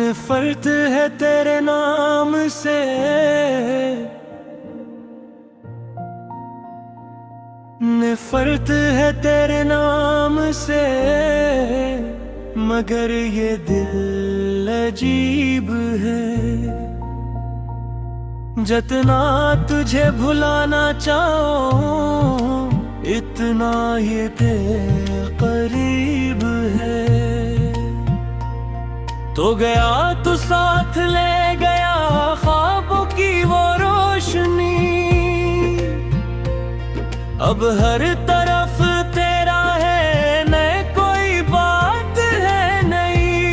नफरत है तेरे नाम से, नफरत है तेरे नाम से, मगर ये दिल अजीब है। जितना तुझे भुलाना चाहो, इतना ये दिल करीब है। तो गया तो साथ ले गया ख्वाबों की वो रोशनी, अब हर तरफ तेरा है न कोई बात है नहीं।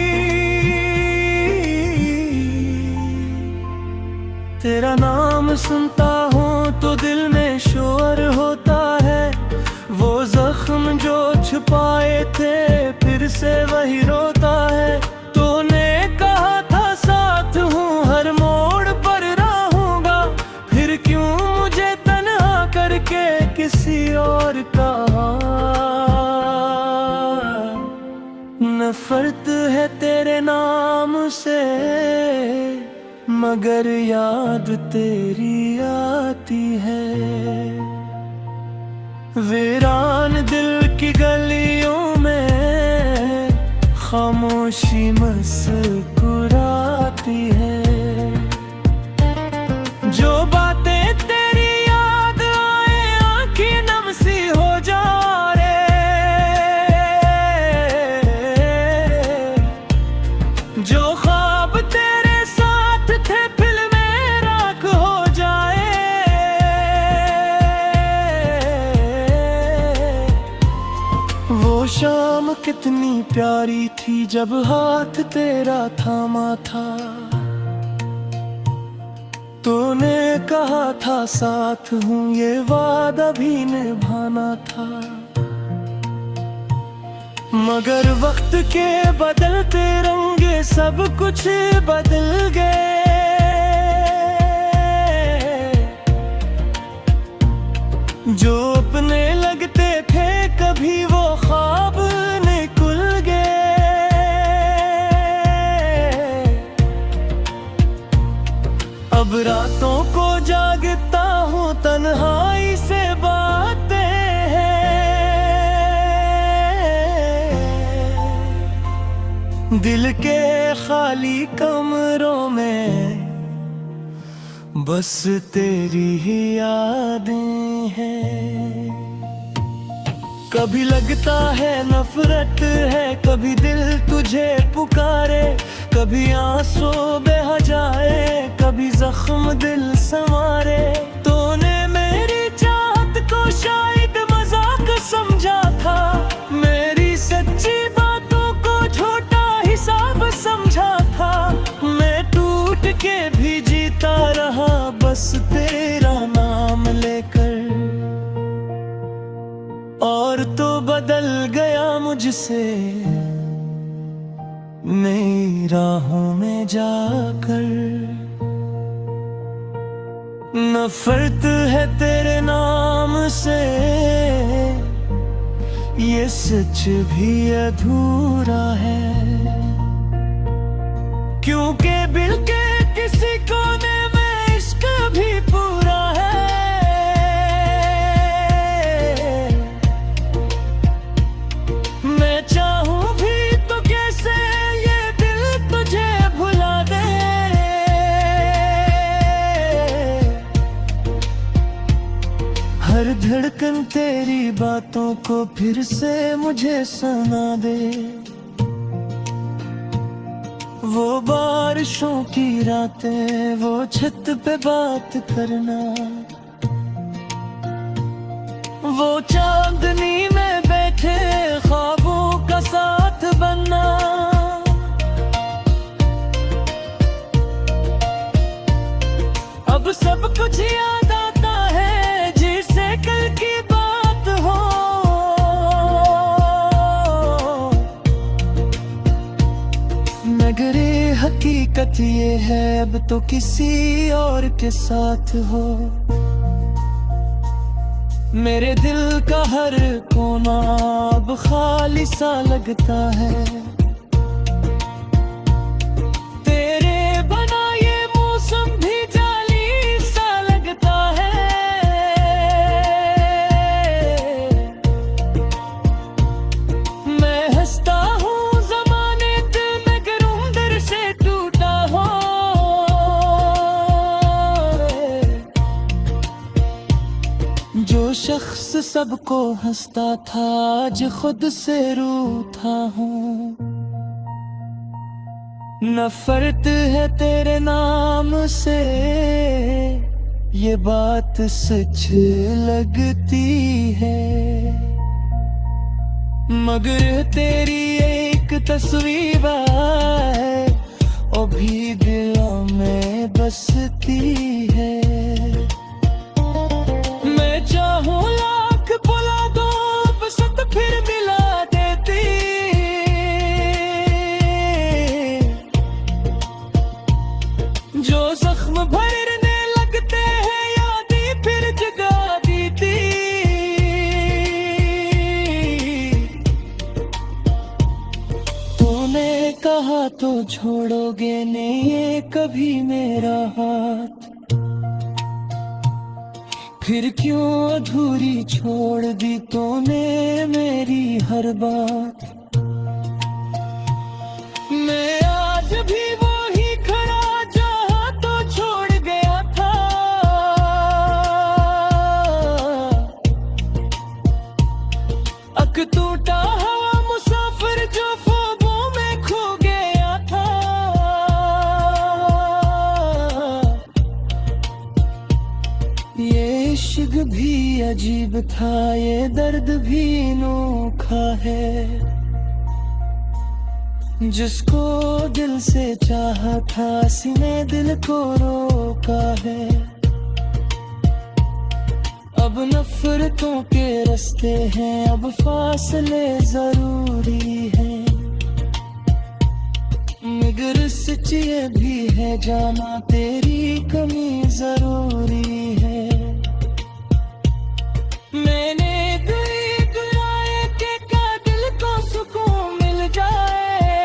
तेरा नाम सुनता हूँ तो दिल में शोर होता है, वो जख्म जो छुपाए थे फिर से वही रोता है। तूने कहा था साथ हूँ हर मोड़ पर रहूंगा, फिर क्यों मुझे तन्हा करके किसी और का। नफरत है तेरे नाम से, मगर याद तेरी आती है। वीरान दिल की गलियों में खामोशी मुस्कुराती है। जो बातें तेरी याद आए आँखें नम सी हो जा रे, जो ख्वाब तेरे साथ थे फिल्में राख हो जाए। वो शाम कितनी प्यारी थी जब हाथ तेरा थामा था, तूने कहा था साथ हूँ ये वादा भी निभाना था। मगर वक्त के बदलते रंगे सब कुछ बदल गए। जो अपने लगते थे कभी वो ख्वाब निकल गए। अब रातों को जागता हूँ तन्हाई से बातें हैं। दिल के खाली कमरों में बस तेरी ही यादें हैं। कभी लगता है नफरत है, कभी दिल तुझे पुकारे, कभी आंसू बह जाए, कभी जख्म दिल संवारे। तूने मेरी चाहत को शायद मजाक समझा था, मेरी सच्ची बातों को झूठा हिसाब समझा था। मैं टूट के भी जीता रहा बस तेरा नाम लेकर, और तो बदल गया मुझसे नई राहों में जाकर। नफरत है तेरे नाम से, ये सच भी अधूरा है, क्योंकि दिल के किसी कोने में इश्क भी पूरा है। मैं चाहूं भी तो कैसे ये दिल तुझे भुला दे। हर धड़कन तेरी बातों को फिर से मुझे सुना दे। वो बारिशों की रातें, वो छत पे बात करना, वो चांदनी में बैठे ख्वाबों का साथ बनना। अब सब कुछ याद आता है जिसे कल की बात हो। मगर हकीकत ये है अब तो किसी और के साथ हो। मेरे दिल का हर कोना अब खाली सा लगता है। जो शख्स सबको हंसता था आज खुद से रूठा हूँ। नफरत है तेरे नाम से, ये बात सच लगती है, मगर तेरी एक तस्वीर है वो भी दिलों में बसती है। मैं चाहूँ लाख बुला दो बसंत फिर मिला देती, जो जख्म भरने लगते हैं यादें फिर जगा देती। तूने कहा तो छोड़ोगे नहीं ये कभी मेरा हाथ, फिर क्यों अधूरी छोड़ दी तूने मेरी हर बात। मैं आज भी वही खड़ा जहाँ तो छोड़ गया था, अक टूटा हवा मुसाफिर जो ख्वाबों में खो गया था। ये इश्क भी अजीब था, ये दर्द भी अनोखा है, जिसको दिल से चाहा था सीने दिल को रोका है। अब नफरतों के रास्ते हैं, अब फासले जरूरी हैं, मगर सच ये भी है जाना तेरी कमी जरूरी है। मैंने दुई दुआएं के का दिल को सुकून मिल जाए,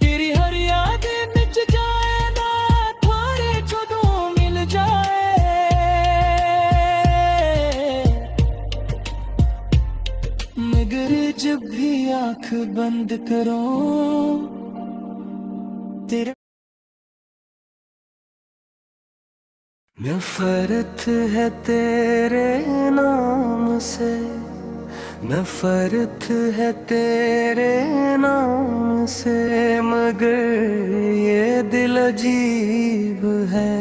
तेरी हर याद मिट जाए ना थारे जुदू मिल जाए। मगर जब भी आंख बंद करो तेरे नफरत है तेरे नाम से, नफरत है तेरे नाम से, मगर ये दिल अजीब है,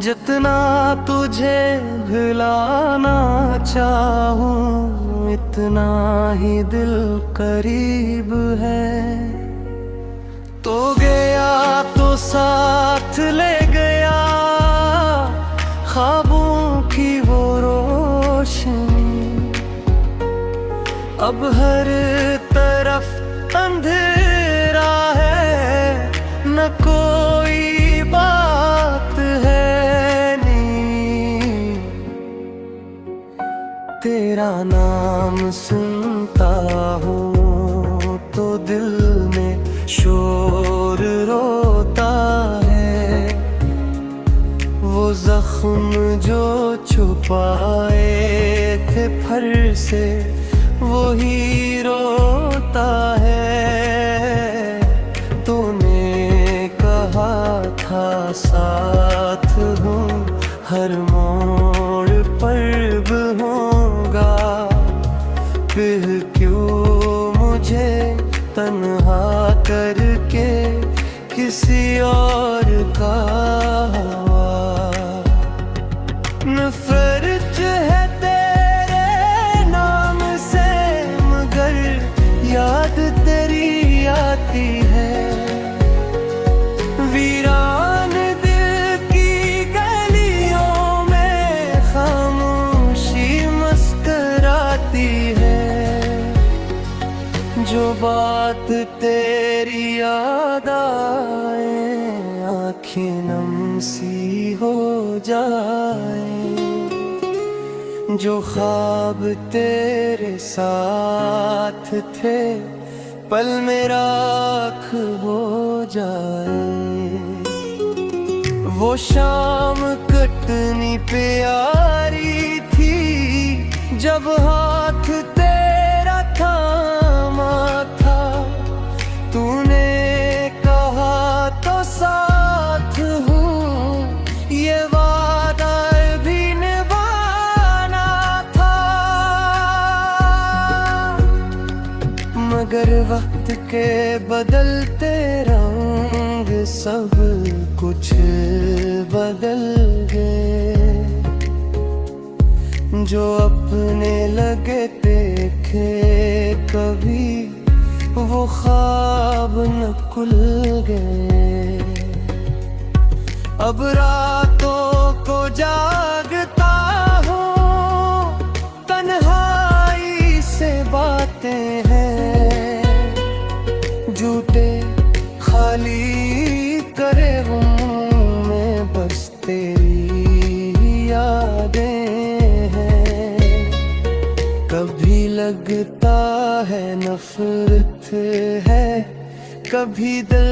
जितना तुझे भुलाना चाहूं इतना ही दिल करीब है। तो गया तो साथ ले गया ख्वाबों की वो रोशनी, अब हर तरफ अंधेरा है, न कोई बात है नहीं। तेरा नाम सुनता हूँ तो दिल में शोर रोता है, वो जख्म जो छुपाए थे फर से वही रोता है। तूने कहा था साथ हूँ हर मोड़ पर होगा, फिर क्यों मुझे तन्हा करके किसी और का हवा। नफरत है तेरे नाम से, मगर याद तेरी आती है, वीरान दिल की गलियों में खामोशी मुस्कुराती है। जो बात तेरी याद आए आँखें नम सी हो जाए, जो ख्वाब तेरे साथ थे पल में राख हो जाए। वो शाम कटनी प्यारी थी जब हाथ तेरा थामा था, तूने कहा तो साथ के बदलते रंग सब कुछ बदल गए। जो अपने लगे देखे कभी वो ख्वाब न खुल गए। अब रातों को जागता हूँ, तन्हाई से बातें हैं, झूठे खाली करे हूँ मैं, बस तेरी यादें हैं। कभी लगता है नफरत है, कभी दिल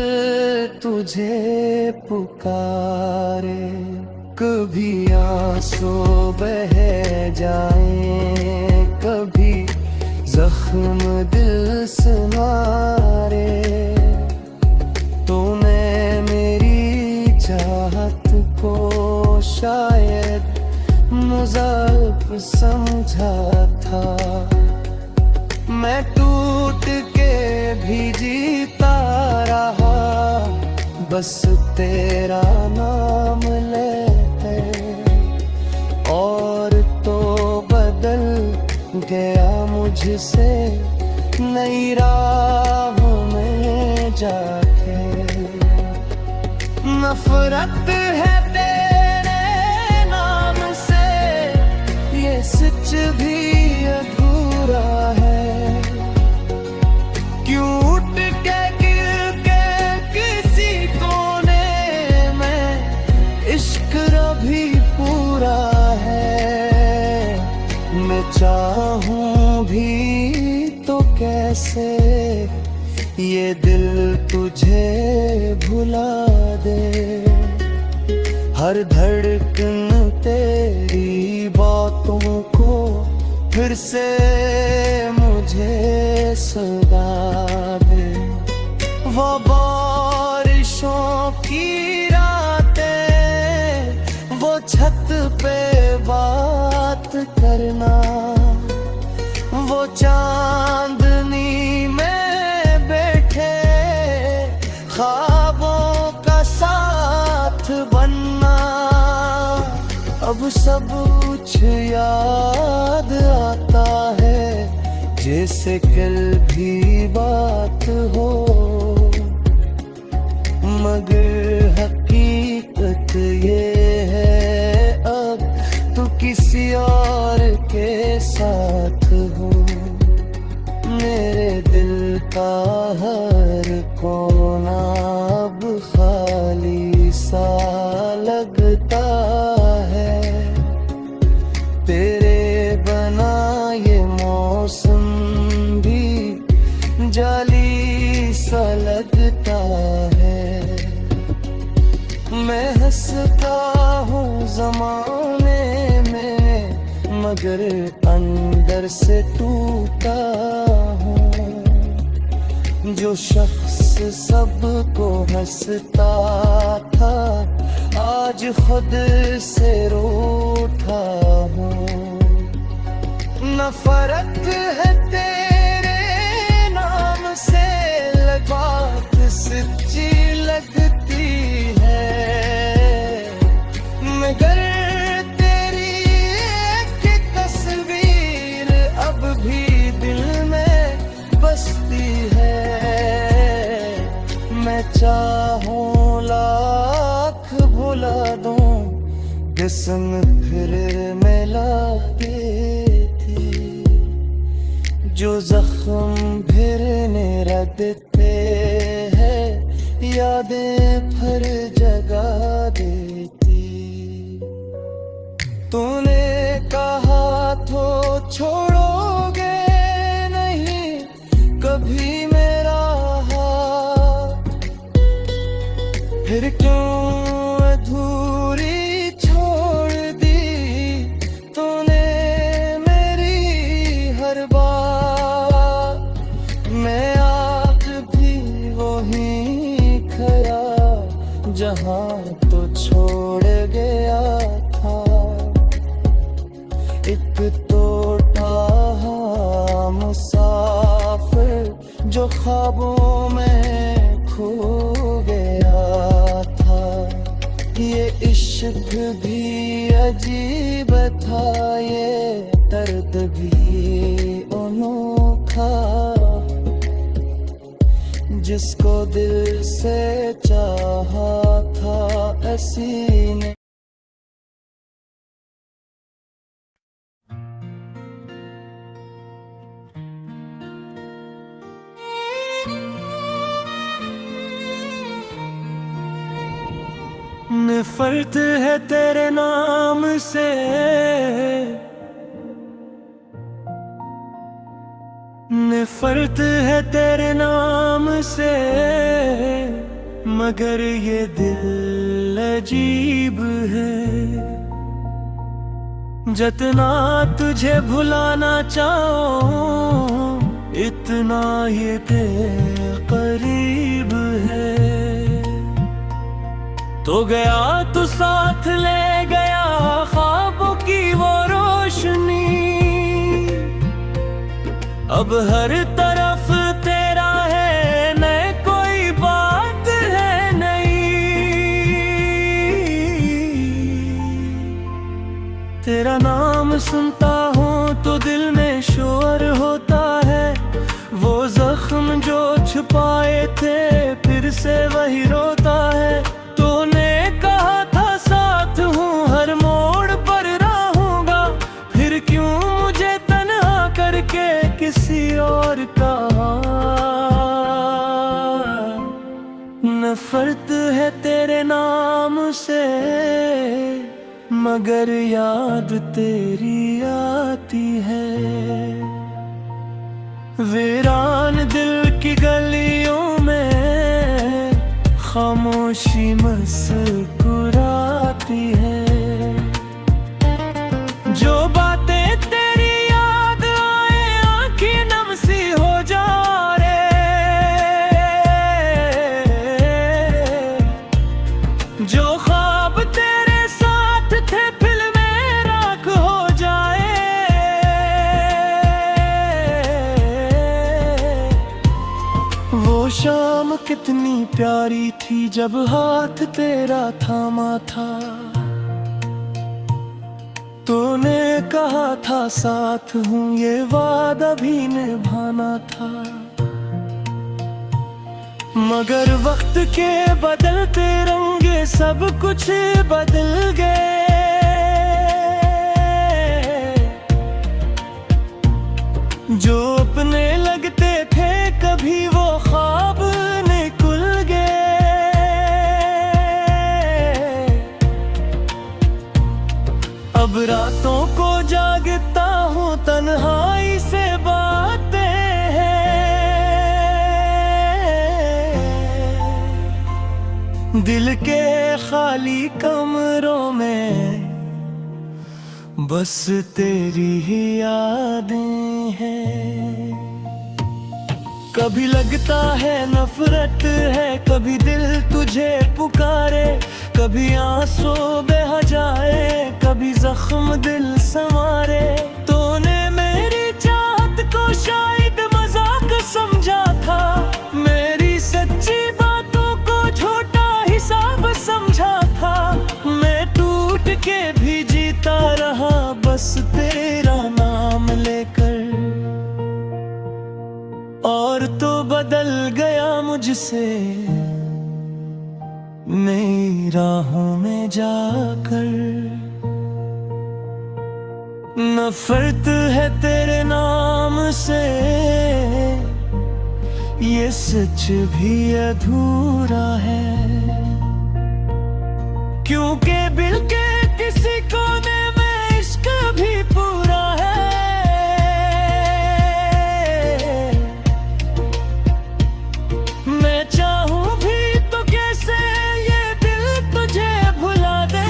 तुझे पुकारे, कभी आंसू बह जाए, कभी जख्म दिल से मारे। तूने मेरी चाहत को शायद मुज़ाहिर समझा था, मैं टूट के भी जीता रहा, बस तेरा नाम लेते। और तो बदल गया मुझसे नई राहों में जाके। नफरत है तेरे नाम से, ये सच भी अधूरा है। क्यों उठ के गिर के किसी कोने में इश्क भी पूरा है। मैं चाहूं भी तो कैसे ये दिल तुझे भुला दे। हर धड़कन तेरी बातों को फिर से मुझे सदा दे। वो बारिशों की रातें, वो छत पे बात करना, वो चांदनी में बैठे ख्वाबों का साथ बनना। अब सब कुछ याद आता है जैसे कल भी बात हो, मगर हकीकत ये है अब तो किसी और के साथ हो। मेरे दिल का हर कोना अब खाली सा लगता है। तेरे बना ये मौसम भी जाली सा लगता है। मैं हंसता हूँ ज़माने में, मगर अंदर से टूटा हूँ। जो शख्स सबको हंसता था आज खुद से रूठा हूँ। नफरत है तेरे नाम से, बात सच्ची लगती है, मगर तेरी एक तस्वीर अब भी दिल में बसती है। मैं चाहूं लाख भुला दूं, जिस्म फिर मिला देती। जो जख्म फिरने रखते हैं, यादें फिर जगा देती। तूने कहा तो छोड़ोगे नहीं कभी मेरा हाथ, फिर क्यों अधूरी छोड़ दी तूने मेरी हर बात। मैं आज भी वहीं खड़ा जहां तो छोड़ गया था। एक टूटा मुसाफिर जो ख्वाबों में खो गया था। ये इश्क भी अजीब था, ये दर्द भी अनोखा। जिसको दिल से चाहा था ऐसी ने नफरत है तेरे नाम से, नफरत है तेरे नाम से, मगर ये दिल अजीब है। जितना तुझे भुलाना चाहो, इतना ये तेरे करीब है। तो गया तू साथ ले गया ख्वाबों की वो रोशनी। अब हर तरफ तेरा है न कोई बात है नहीं। तेरा नाम सुनता हूँ तो दिल में शोर होता है। वो जख्म जो छुपाए थे फिर से वही रोता है। तूने कहा था साथ हूँ हर मोड़ पर रहूंगा, फिर क्यों मुझे तन्हा करके किसी और का। नफरत है तेरे नाम से, मगर याद तेरी आती है। वीरान दिल की गलियों में खामोशी मुस्कुराती है। जो बातें तेरी याद आए आंखें नम सी हो जा रे। जो ख्वाब तेरे साथ थे फिल्में राख हो जाए। वो शाम कितनी प्यारी थी जब हाथ तेरा थामा था। तूने कहा था साथ हूँ ये वादा भी निभाना था। मगर वक्त के बदलते रंगे सब कुछ बदल गए। जो अपने लगते थे कभी वो ख्वाब निकुल गए। अब रातों को जागता हूँ तन्हाई से बातें हैं। दिल के खाली कमरों में बस तेरी ही यादें हैं। कभी लगता है नफरत है, कभी दिल तुझे पुकारे। कभी आंसू बह जाए, कभी जख्म दिल संवारे। तूने मेरी चाहत को शायद मजाक समझा था, मेरी सच्ची बातों को झूठा हिसाब समझा था। मैं टूट के भी जीता रहा बस तेरा नाम लेकर। और तो बदल गया मुझसे नई राहों में जाकर। नफरत है तेरे नाम से, ये सच भी अधूरा है। क्योंकि दिल के किसी कोने में इश्क भी पूरा है। मैं चाहूं भी तो कैसे ये दिल तुझे भुला दे।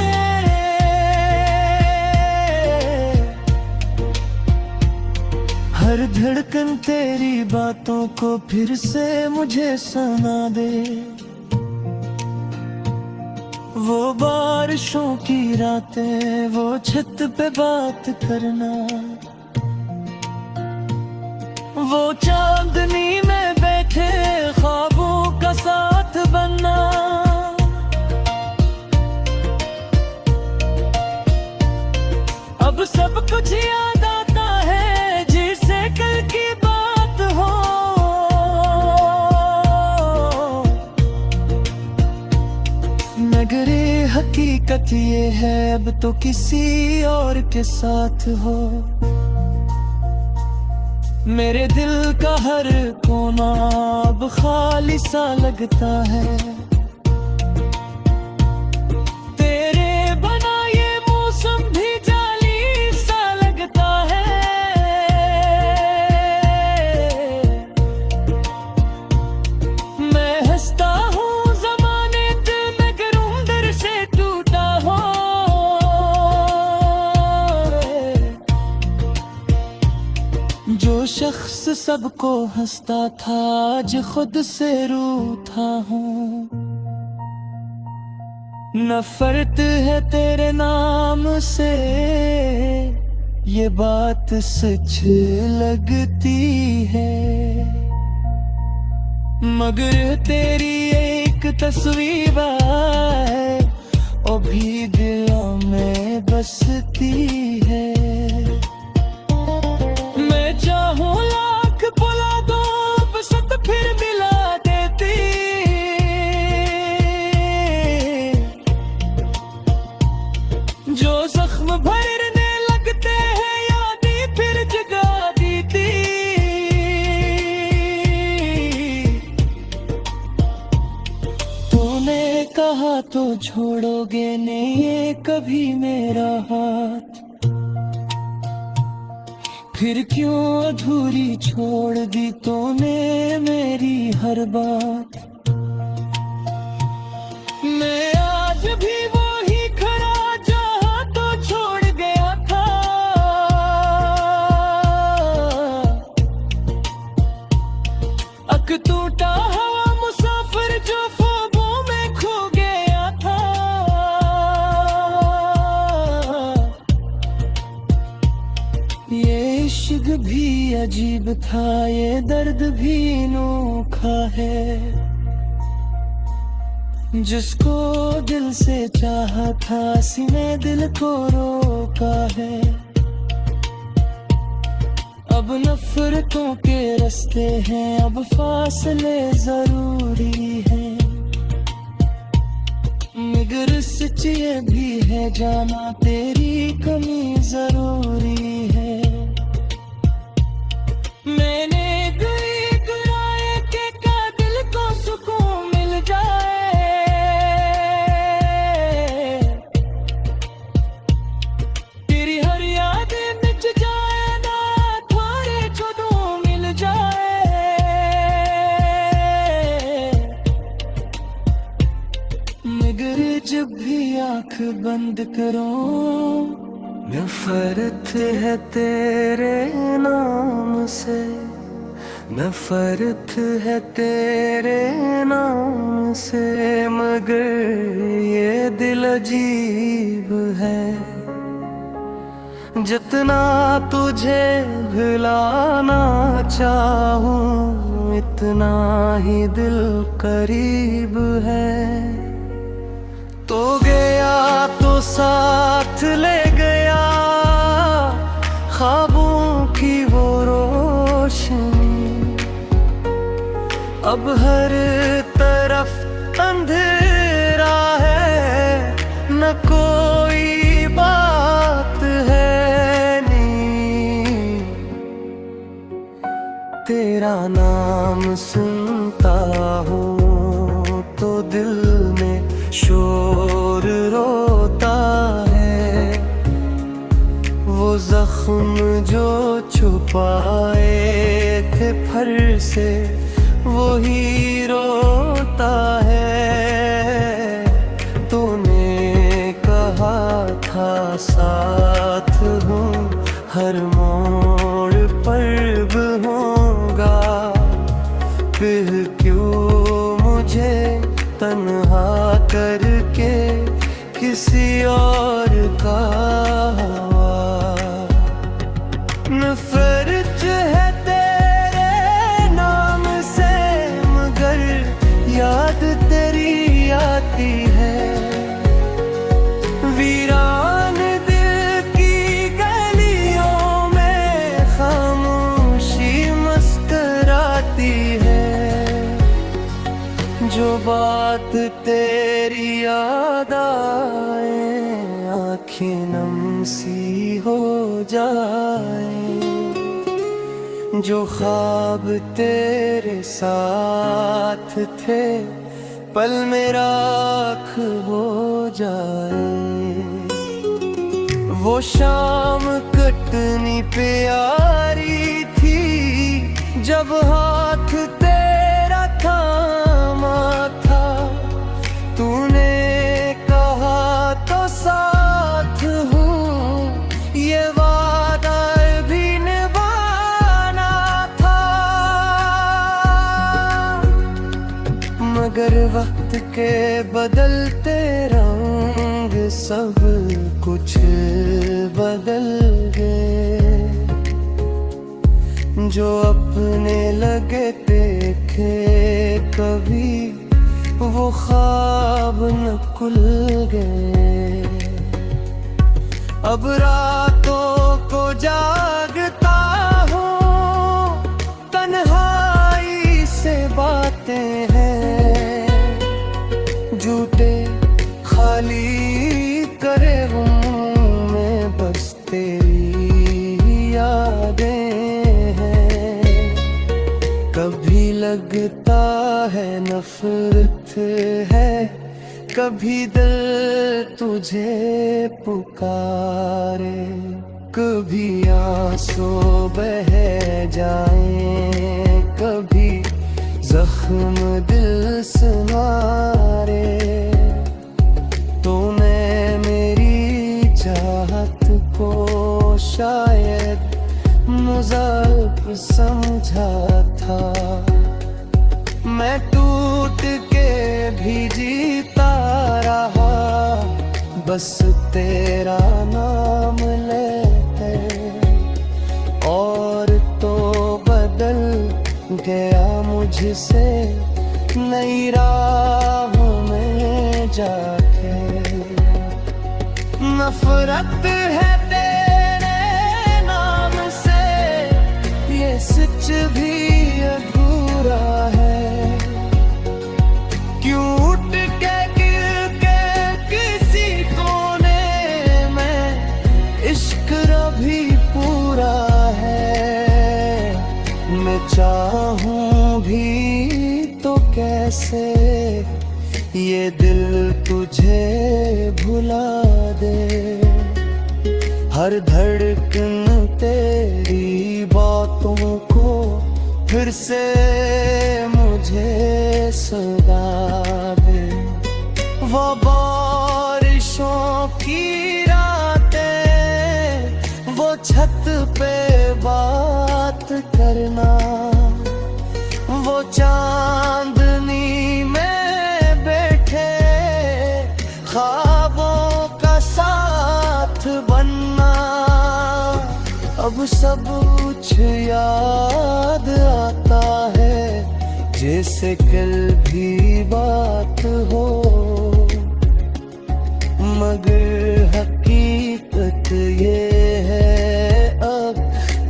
हर धड़कन तेरी बातों को फिर से मुझे सुना दे। वो बारिशों की रातें, वो छत पे बात करना। वो चांदनी में बैठे साथ बनना। अब सब कुछ याद आता है जैसे कल की बात हो। मगर ये हकीकत ये है अब तो किसी और के साथ हो। मेरे दिल का हर कोना अब खाली सा लगता है। तेरे बना ये मौसम भी जाली सा लगता है। मैं हंसता हूँ ज़माने दिल में गरूं दर से टूटा हो। जो शख्स सबको हंसता था आज खुद से रूठा हूँ। नफरत है तेरे नाम से ये बात सच लगती है। मगर तेरी एक तस्वीर है वो भी दिलों में बसती है। चाहूं लाख बुला दो बस फिर मिला देती। जो जख्म भरने लगते हैं यादें फिर जगा देती। तूने कहा तो छोड़ोगे नहीं कभी मेरा हाथ। फिर क्यों अधूरी छोड़ दी तूने मेरी हर बात। मैं आज भी वही खड़ा जहाँ तो छोड़ गया था। अक टूटा हवा मुसाफिर जो ख्वाबों में खो गया था। ये इश्क भी अजीब था ये दर्द भी अनोखा है। जिसको दिल से चाहा था सीने दिल को रोका है। अब नफरतों के रास्ते हैं अब फासले जरूरी हैं। मगर सच ये भी है जाना तेरी कमी जरूरी है। मैंने गुराए के का दिल को सुकून मिल जाए। तेरी हर याद मिट जाए ना थोड़े जुनू मिल जाए। मगर जब भी आँख बंद करो नफरत है तेरे नाम से। नफरत है तेरे नाम से। मगर ये दिल अजीब है। जितना तुझे भुलाना चाहूं इतना ही दिल करीब है। तो गया तो साथ ले गया ख्वाबों की वो रोशनी। अब हर तरफ अंधेरा है न कोई बात है नी। तेरा नाम सुनता हूँ तो दिल में शोर रोता है। वो जख्म जो छुपाए थे फर से वही रोता है। तूने कहा था साथ हूँ हर मोड़ पर रहूँगा। फिर क्यों मुझे तन्हा करके किसी और का नफरत है तेरे नाम से। मगर या तेरी याद आए आँखें नम सी हो जाए, जो ख्वाब तेरे साथ थे पल में राख हो जाए। वो शाम कटनी प्यारी थी जब हाथ तेरा थामा था, तूने कहा तो साथ हूँ ये वादा भी निभाना था। मगर वक्त के बदलते रंग सब कुछ बदल गए, जो अपने लगे देखे कभी वो ख्वाब न खुल गए। अब रातों को जागता हूँ, तन्हाई से बातें हैं, जूते खाली करे हूँ मैं, बस तेरी यादें हैं। कभी लगता है नफरत है, कभी दिल तुझे पुकारे, कभी आंसू बह जाए, कभी जख्म दिल से मारे। तूने मेरी चाहत को शायद मुज़ाहिर समझा था, मैं टूट के भी जीता रहा, बस तेरा नाम लेते। और तो बदल गया मुझसे नई राह में जाके, नफरत है तेरे नाम से, ये सच भी अधूरा है। क्यों उठ के गिर के किसी कोने में इश्क भी पूरा है। मैं चाहूं भी तो कैसे ये दिल तुझे भुला दे, हर धड़कन तेरी बातों को फिर से मुझे सदा दे। वो बारिशों की रातें, वो छत पे बात करना, वो चांदनी में बैठे ख्वाबों का साथ बनना। अब सब कुछ याद आता है जैसे कल भी बात हो, मगर हकीकत ये है अब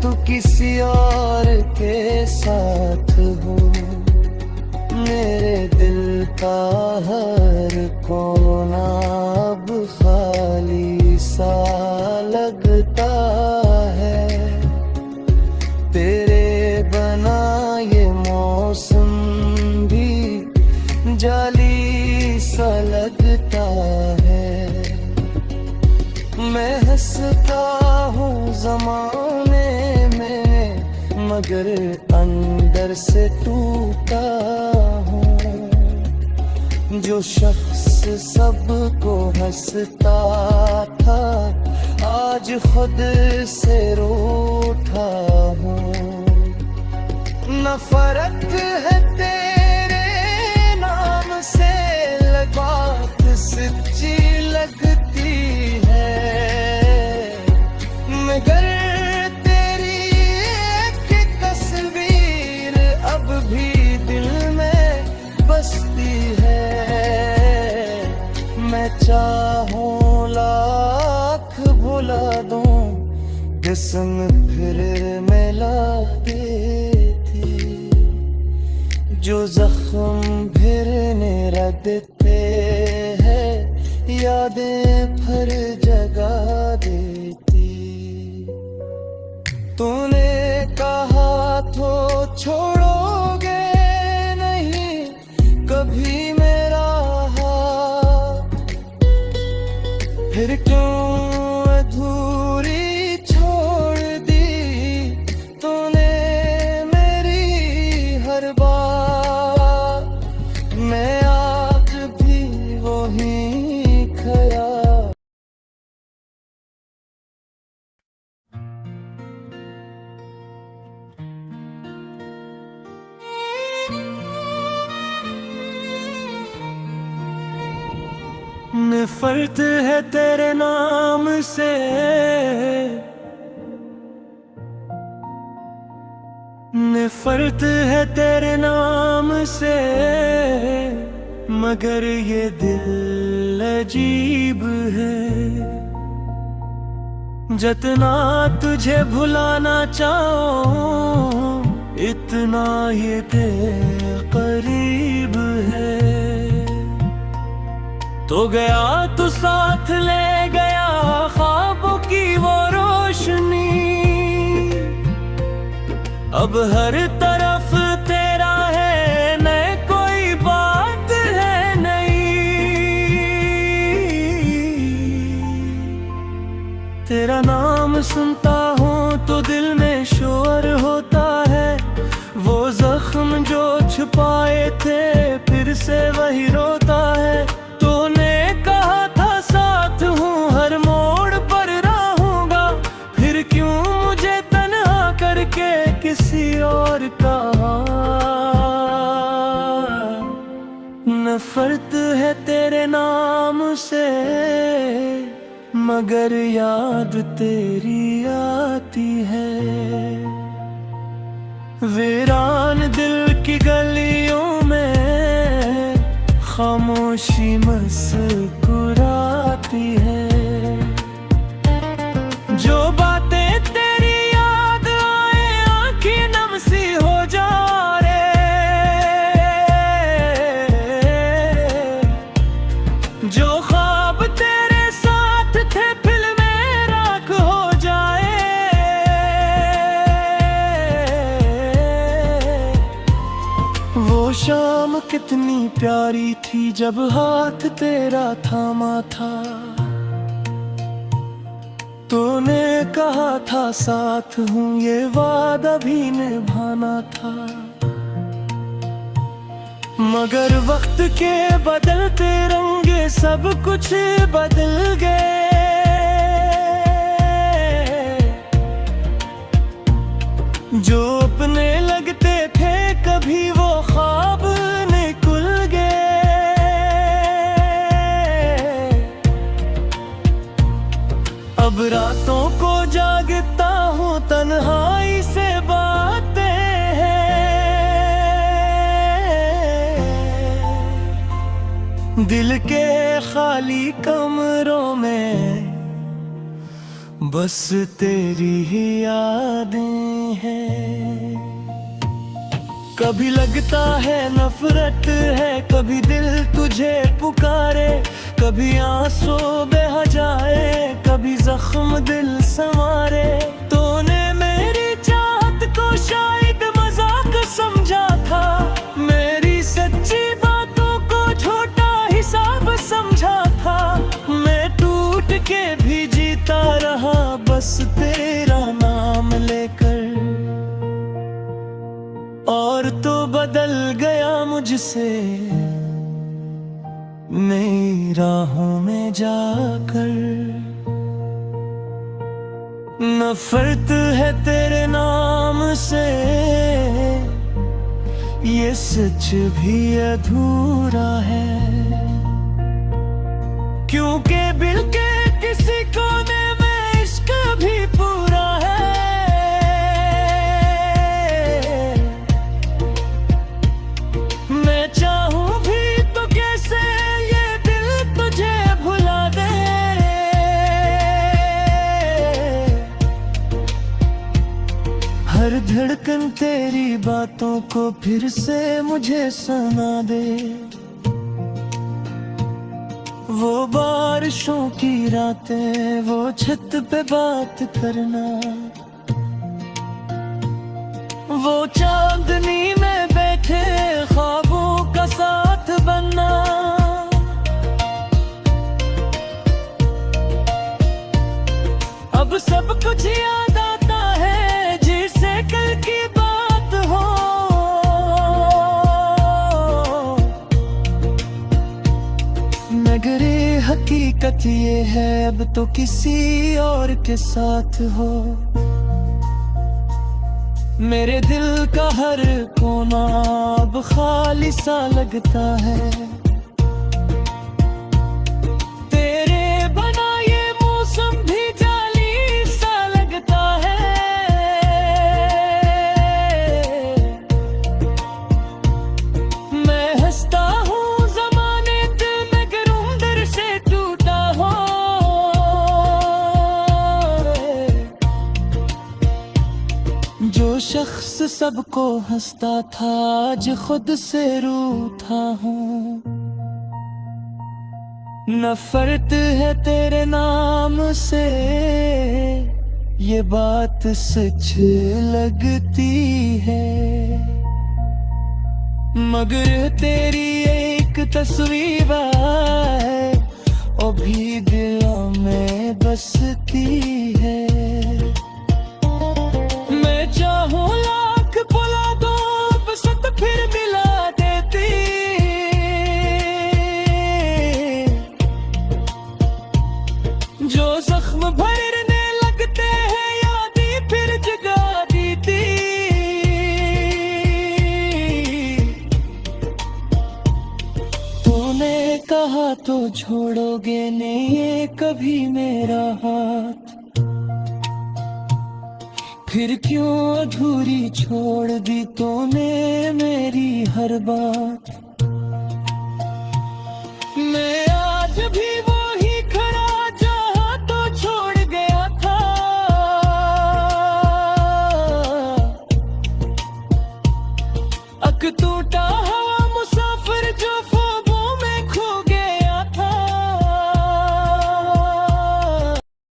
तो किसी और के साथ हो। मेरे दिल का हर कोना अब खाली सा लगता है, तेरे बना ये मौसम भी जाली सा लगता है। मैं हंसता हूँ ज़माने में, मगर अंदर से टूटा हूँ। जो शख्स सबको हंसता था आज खुद से रूठा हूँ। नफरत है तेरे नाम से, बात सच्ची लगती है, मगर तेरी एक तस्वीर अब भी दिल में बसती है। मैं चाहूं लाख भुला दूं, कसम फिर मिला देती, जो जख्म फिरने रखते यादें फिर जगा देती। तूने कहा तो छोड़ोगे नहीं कभी मेरा हाथ, फिर क्यों अधूरी छोड़ दी तूने मेरी हर बात। मैं आज भी वही खया। नफरत है तेरे नाम से, नफरत है तेरे नाम से, मगर ये दिल अजीब है। जितना तुझे भुलाना चाहो इतना ये दिल करीब है। तो गया तो साथ ले गया ख्वाबों की वो रोशनी, अब हर तरफ तेरा है न कोई बात है नहीं। तेरा नाम सुनता हूँ तो दिल में शोर होता है, वो जख्म जो छुपाए थे फिर से वही रोता है। तूने कहा था साथ हूँ हर मोड़ पर रहूंगा, फिर क्यों मुझे तन्हा करके किसी और का। नफरत है तेरे नाम से, मगर याद तेरी आती है। वीरान दिल की गलियों में खामोशी मुस्कुराती है। जो बातें तेरी याद आए आँखें नम सी हो जा रे। जो ख्वाब तेरे साथ थे फिल्में राख हो जाए। वो शाम कितनी प्यारी थी जब हाथ तेरा थामा था। तूने कहा था साथ हूँ ये वादा भी निभाना था, मगर वक्त के बदलते रंगे सब कुछ बदल गए। जो अपने लगते थे कभी वो ख्वाब निकल गए। अब रातों को जागता हूँ तन्हाई से बातें हैं। दिल के खाली कमरों में बस तेरी ही यादें हैं। कभी लगता है नफरत है, कभी दिल तुझे पुकारे, कभी आंसू बह जाए, कभी जख्म दिल संवारे। तूने मेरी चाहत को शायद मजाक समझा था, मेरी सच्ची बातों को छोटा हिसाब समझा था। मैं टूट के भी जीता रहा बस तेरा नाम लेकर, और तो बदल गया मुझसे नई राहों में जाकर। नफरत है तेरे नाम से, ये सच भी अधूरा है, क्योंकि दिल के किसी कोने में इश्क भी पूरा है। मैं चाहूं भी तो कैसे ये दिल तुझे भुला दे। हर धड़कन तेरी बातों को फिर से मुझे सुना दे। वो बात बारिशों की रातें, वो छत पे बात करना, वो चांदनी में बैठे ख्वाबों का साथ बनना। अब सब कुछ याद आता है जिसे कल की बात हो। मगर ये हकीकत ये है अब तो किसी और के साथ हो। मेरे दिल का हर कोना अब खाली सा लगता है। तेरे बना ये मौसम भी जाली सा लगता है। मैं हंसता हूँ ज़माने दिल में गरूम दर से टूटा हो। जो शख्स सबको हंसता था आज खुद से रूठा हूँ। नफरत है तेरे नाम से, ये बात सच लगती है। मगर तेरी एक तस्वीर है वो भी दिलों में बसती है। मैं चाहूँ लाख बुला दो बसंत फिर मिला देती। जो जख्म भरने लगते हैं यादें फिर जगा देती। तूने कहा तो छोड़ोगे नहीं ये कभी मेरा हाथ, फिर क्यों अधूरी छोड़ दी तूने मेरी हर बात। मैं आज भी वही खड़ा जहाँ तो छोड़ गया था। अक टूटा हवा